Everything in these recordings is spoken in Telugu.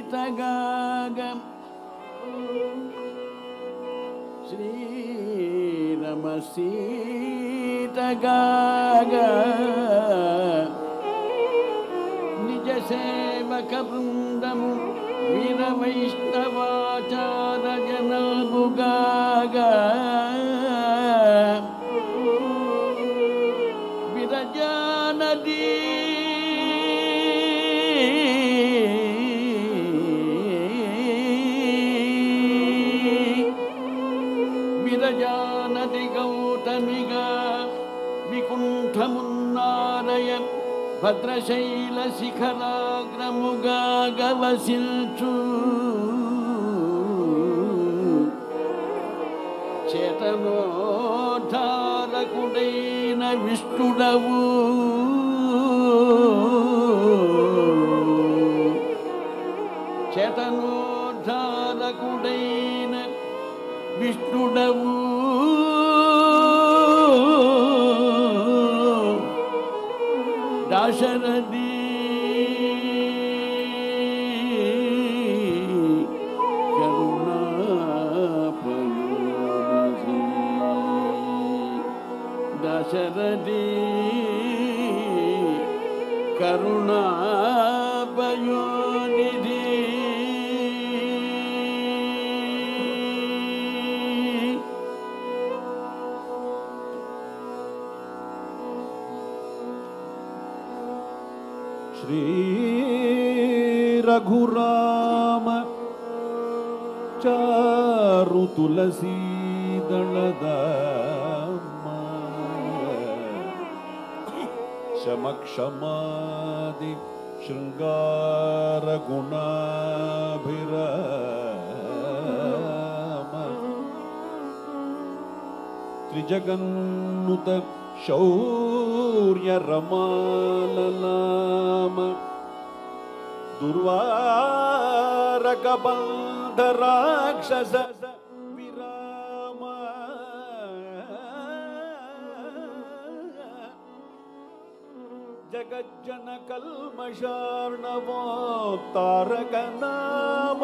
శ్రీరమసీతగాగం శ్రీరమసీతగాగ నిజ సేవక బృందము వీర వైష్ణవాచార జనల్బుగాగ విరజానదీ విరజానది గౌతమిగా వికుంఠమున్నారయ భద్రశైల శిఖరాగ్రముగా గవసిల్చు చేతనోద్ధారకుడైన విష్ణుడవు చేతనోద్ధారకుడైన విష్ణుడవు దాశరథి కరుణాపయోనిధి దాశరథి కరుణాపయోనిధి श्री रघुराम चारु तुलसी दलदाम शमक्षमादि श्रृंगार गुणाभिराम त्रिजगन्नुत शौर्य रमाललाम दुर्वारक बंध राक्षस विराम जगज्जन कल्मषार्णवो तारक नाम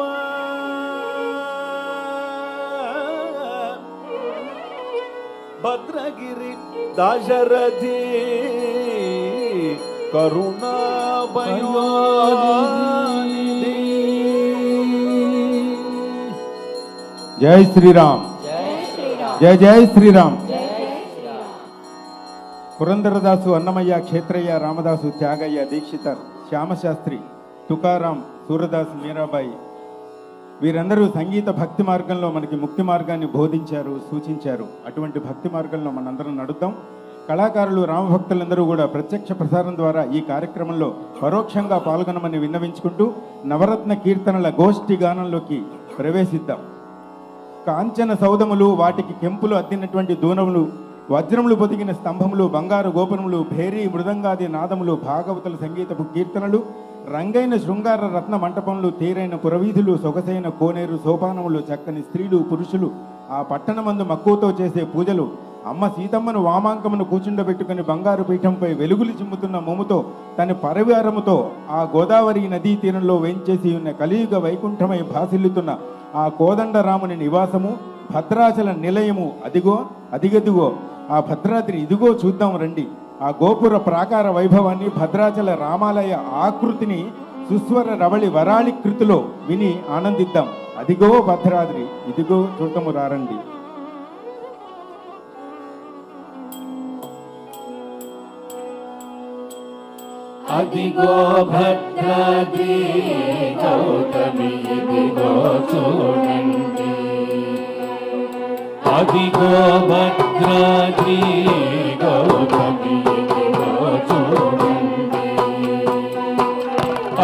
भद्रगिरि दाशरथि करुणापयोनिधि। जय श्री राम, जय जय श्री राम। पुरंदरदासु अन्नमయ్య క్షేత్రయ్య రామదాసు త్యాగయ్య దీక్షితర్ శ్యామశాస్త్రి తుకారాం సూరదాస్ మీరాబాయి వీరందరూ సంగీత భక్తి మార్గంలో మనకి ముక్తి మార్గాన్ని బోధించారు, సూచించారు. అటువంటి భక్తి మార్గంలో మనందరం నడుద్దాం. కళాకారులు రామభక్తులందరూ కూడా ప్రత్యక్ష ప్రసారం ద్వారా ఈ కార్యక్రమంలో పరోక్షంగా పాల్గొనమని విన్నవించుకుంటూ నవరత్న కీర్తనల గోష్ఠి గానంలోకి ప్రవేశిద్దాం. కాంచన సౌధములు, వాటికి కెంపులు అద్దినటువంటి దూనములు, వజ్రములు పొదిగిన స్తంభములు, బంగారు గోపురములు, భేరీ మృదంగాది నాదములు, భాగవతుల సంగీతపు కీర్తనలు, రంగైన శృంగార రత్న మంటపములు, తీరైన పురవీధులు, సొగసైన కోనేరు సోపానములు, చక్కని స్త్రీలు పురుషులు, ఆ పట్టణమందు మక్కువతో చేసే పూజలు, అమ్మ సీతమ్మను వామాంకమును కూర్చుండబెట్టుకుని బంగారు పీఠంపై వెలుగులు చిమ్ముతున్న మోముతో తన పరివారముతో ఆ గోదావరి నదీ తీరంలో వేంచేసి ఉన్న కలియుగ వైకుంఠమై భాసిల్లుతున్న ఆ కోదండరాముని నివాసము, భద్రాచల నిలయము అదిగో అదిగదిగో ఆ భద్రాద్రి ఇదిగో చూద్దాం రండి. ఆ గోపుర ప్రాకార వైభవాన్ని, భద్రాచల రామాలయ ఆకృతిని సుస్వర రవళి వరాళి కృతిలో విని ఆనందిద్దాం. అదిగో భద్రాద్రి ఇదిగో చూడటము రారండి. అదిగో భద్రాద్రి గౌతమి ఇదిగో చూడండి. అదిగో భద్రాద్రి గౌతమి ఇదిగో చూడండి.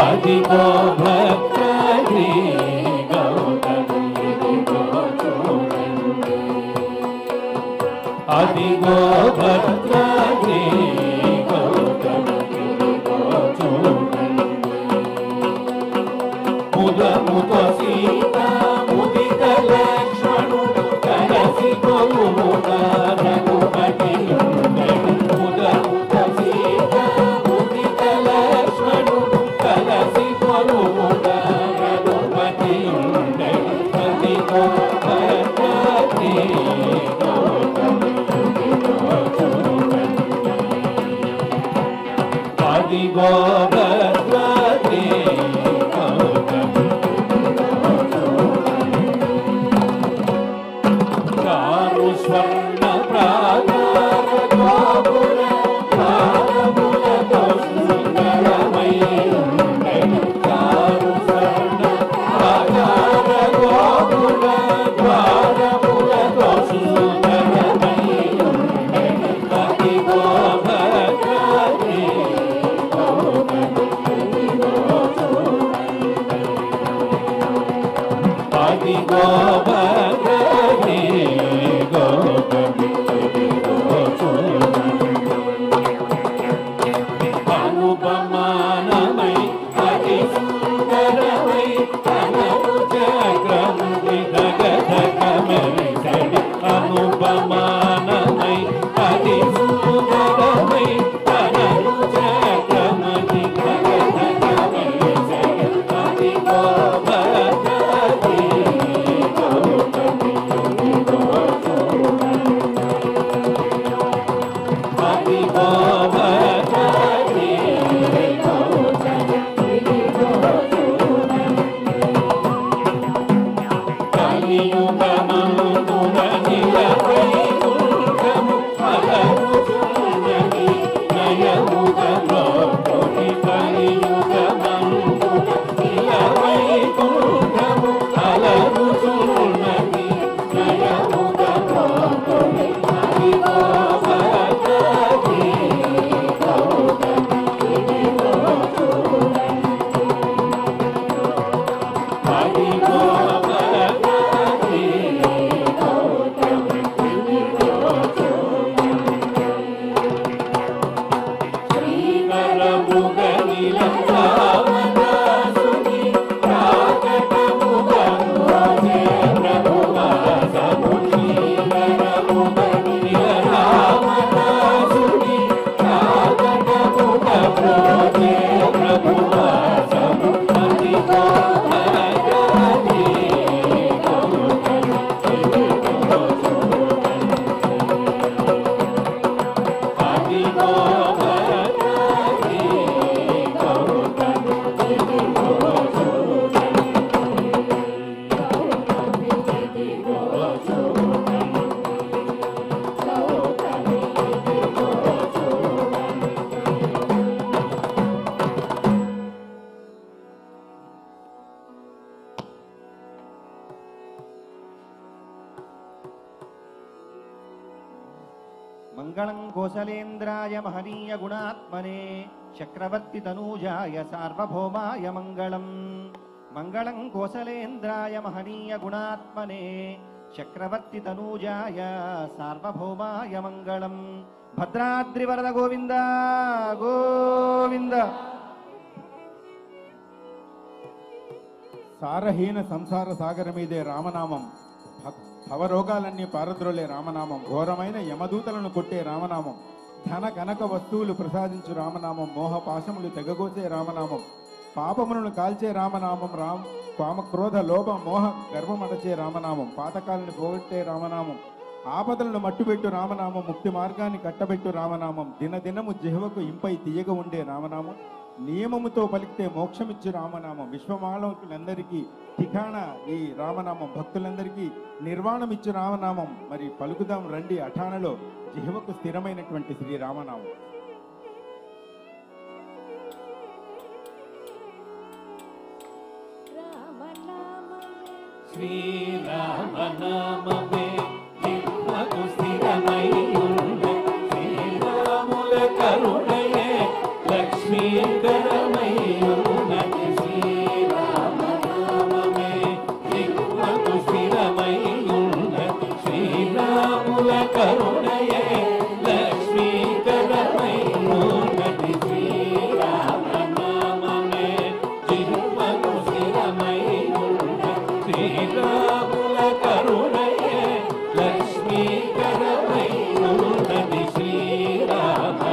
అదిగో భద్రాద్రి గౌతమి ఇదిగో చూడండి. అదిగో భద్రాద్రి ముదముతో సీత ముదిత లక్ష్మణుడు కలసి కొలువుగా రఘుపతి అదిగో భద్రాద్రి చారు స్వర్ణ ప్రాకార గోపుర ద్వారములతో సుందరమై ఉండెను. చారు స్వర్ణ ప్రాకార గోపుర ద్వారములతో సుందరమై ఉండెను. అదిగో భద్రాద్రి అదిగో భద్రాద్రి అనుపమానమై అతి సుందరమై తనకు చక్రముని ధగధగమెరిసెడి. అనుపమానమై అతి సుందరమై తనకు చక్రముని ధగధగమెరిసెడి. అదిగో భద్రాద్రి అదిగో భద్రాద్రి కలియుగమందున నిలవై దుర్గము అలరుచున్నది నయముగలో తొలి. కలియుగమందున నిలవై దుర్గము అలరుచున్నది నయముగలో తొలి. అదిగో భద్రాద్రి అదిగో భద్రాద్రి శ్రీకరముగనిల రామదాసుని ప్రాకటముగనుజే ప్రభువాసము. శ్రీకరముగనిల రామదాసుని ప్రాకటముగనుజే ప్రభువాసము. అదిగో భద్రాద్రి అదిగో భద్రాద్రి మంగళం కోసలేంద్రాయ మహనీయ గుణాత్మనే చక్రవర్తి తనూజాయ సార్వభౌమాయ మంగళం. మంగళం కోసలేంద్రాయ మహనీయ గుణాత్మనే చక్రవర్తి తనూజాయ సార్వభౌమాయ మంగళం. భద్రాద్రి వరద గోవింద గోవింద. సారహీన సంసార సాగర మీదే రామనామం. భవరోగాలన్నీ పారద్రోలే రామనామం. ఘోరమైన యమదూతలను కొట్టే రామనామం. ధన కనక వస్తువులు ప్రసాదించు రామనామం. మోహ పాశములు తెగగోసే రామనామం. పాపములను కాల్చే రామనామం. కామక్రోధ లోభ మోహ గర్వమడచే రామనామం. పాతకాలను పోగొట్టే రామనామం. ఆపదలను మట్టుబెట్టు రామనామం. ముక్తి మార్గాన్ని కట్టబెట్టు రామనామం. దినదినము జిహ్వకు ఇంపై తీయగ ఉండే రామనామం. నియమముతో పలికితే మోక్షమిచ్చు రామనామం. విశ్వమానవులందరికీ ఠికాణ ఈ రామనామం. భక్తులందరికీ నిర్వాణమిచ్చు రామనామం. మరి పలుకుదాం రండి అఠాణలో జిహ్వకు స్థిరమైనటువంటి శ్రీ రామనామం. శ్రీరామనామమే జిహ్వకు స్థిరమై ఉన్న శ్రీరాముల కరుణయే లక్ష్మీకరమై ఉన్నది. శ్రీరామనామమే జిహ్వకు స్థిరమై ఉన్నది. శ్రీరాముల కరుణయే లక్ష్మీకరమై ఉన్నది. శ్రీరామనామమే జిహ్వకు స్థిరమై ఉన్నది. శ్రీరాముల కరుణయే లక్ష్మీకరమై ఉన్నది. శ్రీరామనామమే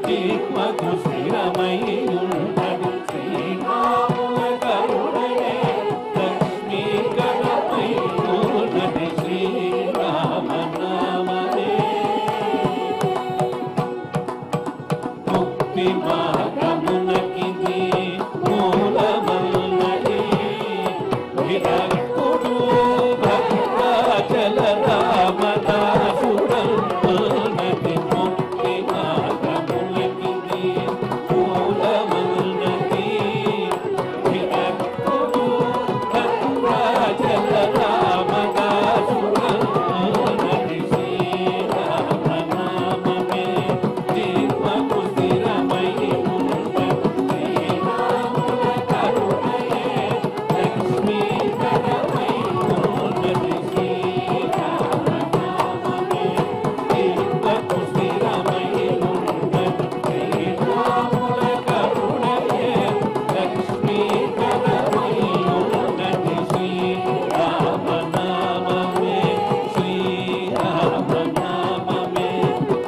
దిక్మకు స్థిరమై ఉన్నది శ్రీరాముల కరుణయే లక్ష్మీకరమై ఉన్నది శ్రీరామ నామమే ముక్తి మార్గమునకిది మూలమన్నది విరక్తుడు భక్తాచల రామదాసురన్నది ముక్తి మార్గమునకిది మూలమన్నది విరక్తుడు భక్తాచల రామదాసురన్నది శ్రీరామ నామమే దిక్మకు స్థిరమై ఉన్నది శ్రీరాముల కరుణయే లక్ష్మీకరమై ఉన్నది శ్రీరామ నామమే దిక్మకు స్థిరమై ఉన్నది శ్రీరాముల కరుణయే లక్ష్మీకరమై ఉన్నది శ్రీరామ నామమే శ్రీరామ నామమే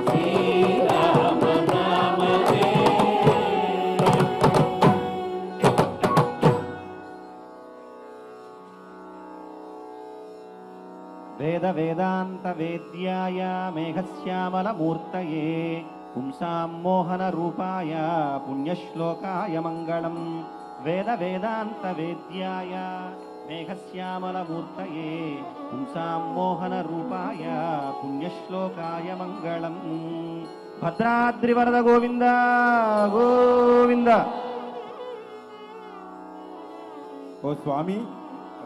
శ్రీరామ నామమే వేద వేదాంత వేద్యాయ మేఘశ్యామల మూర్తయే పుంసాం మోహన రూపాయ పుణ్యశ్లోకాయ మంగళం వేద వేదాంత వేద్యాయ మేఘశ్యామల మూర్తయే పుంసాం మోహన రూపాయ పుణ్యశ్లోకాయ మంగళం భద్రాద్రి వరద గోవింద గోవింద. ఓ స్వామి,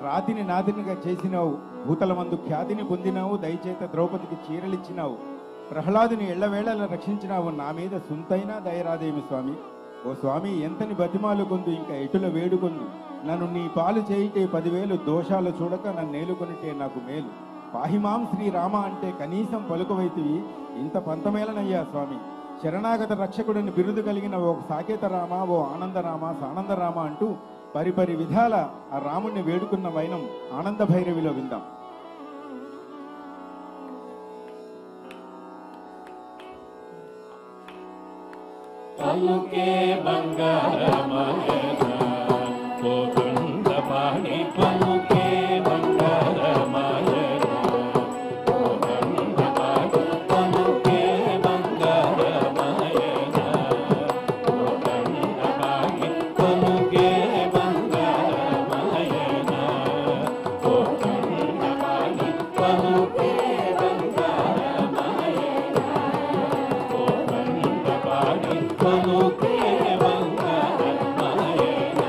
రాతిని నాదినిగా చేసినావు, భూతల మందు ఖ్యాతిని పొందినావు, దయచేత ద్రౌపదికి చీరలిచ్చినావు, ప్రహ్లాదుని ఎళ్లవేళలా రక్షించినావు, నా మీద సుంతైనా దయరాదేమి స్వామి. ఓ స్వామి, ఎంతని బతిమాలు కొందు, ఇంకా ఎటుల వేడుకొందు, నన్ను నీ పాలు చేయితే 10,000 దోషాలు చూడక నన్ను నేలుకొనిటే నాకు మేలు. పాహిమాం శ్రీరామ అంటే కనీసం పలుకవైతివి, ఇంత పంతమేలనయ్యా స్వామి. శరణాగత రక్షకుడిని బిరుదు కలిగిన ఓ సాకేత రామ, ఓ ఆనందరామ, సానందరామ అంటూ పరిపరి విధాల ఆ రాముణ్ణి వేడుకున్న వైనం ఆనంద భైరవిలో విందాం. పలుకే బంగారమయన కోదండపాణి పలుకే బంగారమయన కోదండపాణి పలుకే బంగారమయన కోదండపాణి పలుకే బంగారమయన కోదండపాణి పలుకే పలుకే బంగారమయన.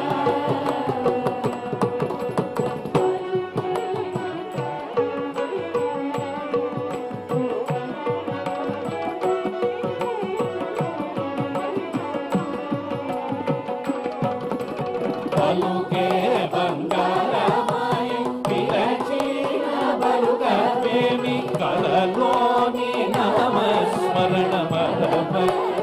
పలుకే బంగారమయ విరచిన బలుగవేమి కలలోని నామస్మరణ మరప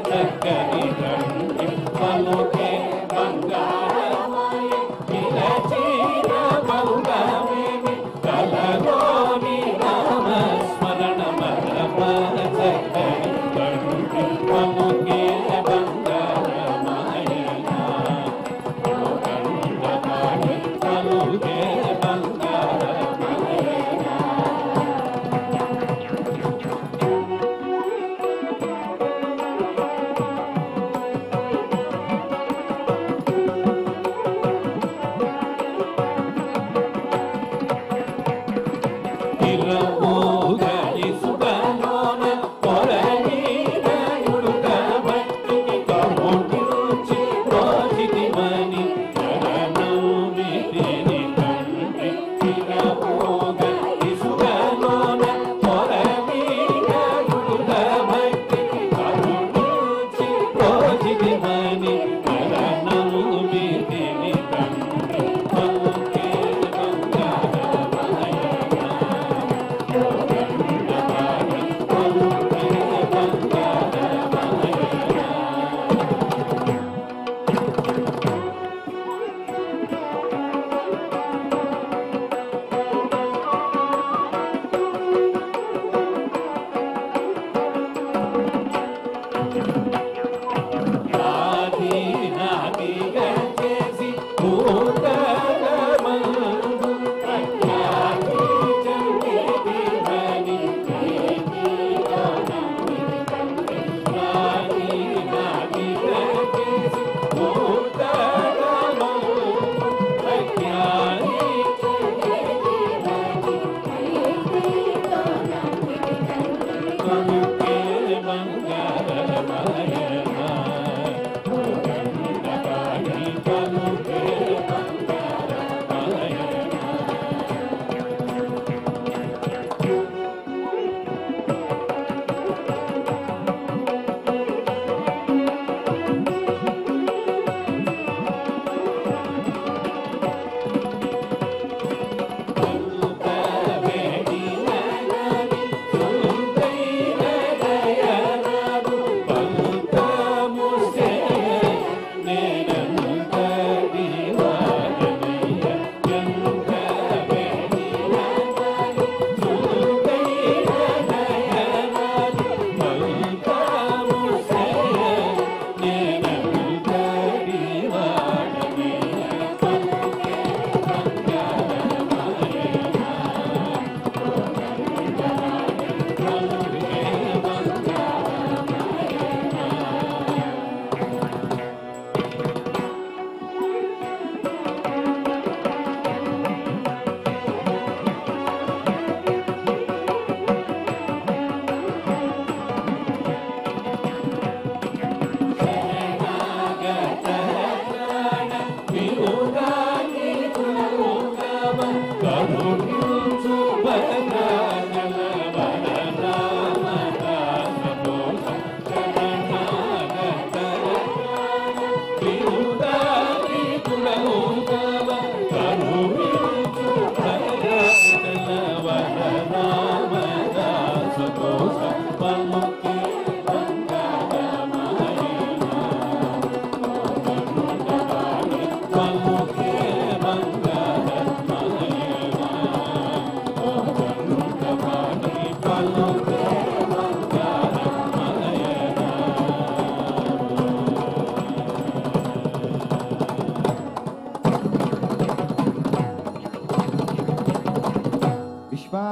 చక్కని దండి పలుకే బంగారమయ విరచిన బలుగవేమి కలలోని నామస్మరణ మరప చక్కని దండి పలుకే బంగారమయన కోదండపాణి పలుకే బంగారమయన.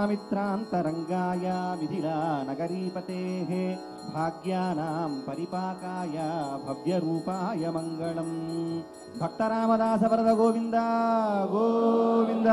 విశ్వామిత్రాంతరంగాయ మిథిలా నగరీపతేః భాగ్యానాం పరిపాకాయ భవ్యరూపాయ మంగళం. భక్తరామదాస వరద గోవింద గోవింద.